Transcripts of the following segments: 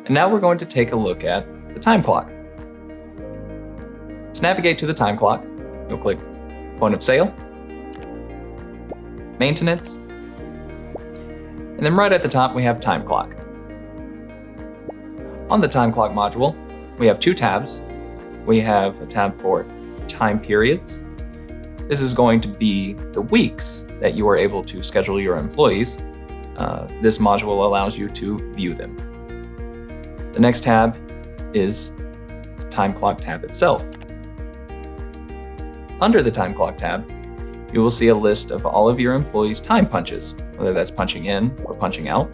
And now we're going to take a look at the time clock. To navigate to the time clock, you'll click Point of Sale, Maintenance, and then right at the top we have Time Clock. On the Time Clock module, we have two tabs. We have a tab for Time Periods. This is going to be the weeks that you are able to schedule your employees. This module allows you to view them. The next tab is the Time Clock tab itself. Under the Time Clock tab, you will see a list of all of your employees' time punches, whether that's punching in or punching out.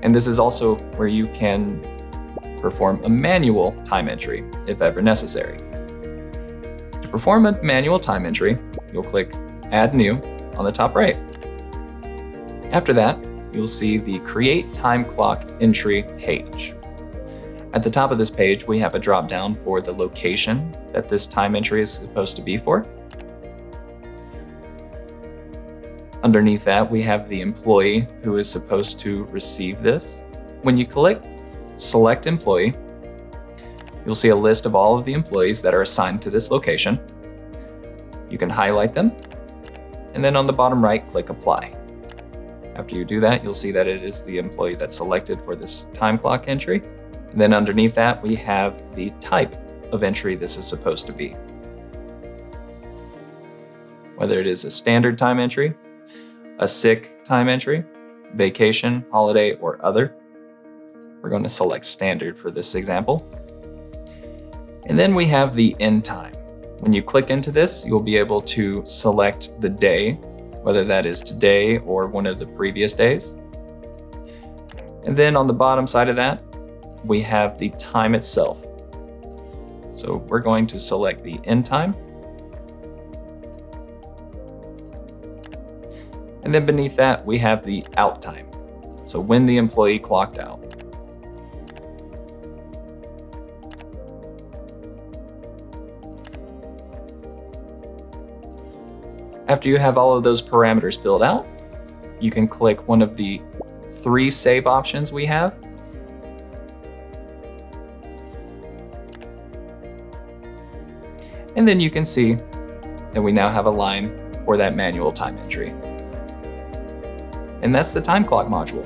And this is also where you can perform a manual time entry if ever necessary. To perform a manual time entry, you'll click Add New on the top right. After that, you'll see the Create Time Clock Entry page. At the top of this page, we have a drop-down for the location that this time entry is supposed to be for. Underneath that, we have the employee who is supposed to receive this. When you click Select Employee, you'll see a list of all of the employees that are assigned to this location. You can highlight them, and then on the bottom right, click Apply. After you do that, you'll see that it is the employee that's selected for this time clock entry. And then underneath that, we have the type of entry this is supposed to be. Whether it is a standard time entry, a sick time entry, vacation, holiday, or other. We're going to select standard for this example. And then we have the end time. When you click into this, you'll be able to select the day, whether that is today or one of the previous days. And then on the bottom side of that, we have the time itself. So we're going to select the end time. And then beneath that, we have the out time. So when the employee clocked out. After you have all of those parameters filled out, you can click one of the 3 save options we have. And then you can see that we now have a line for that manual time entry. And that's the time clock module.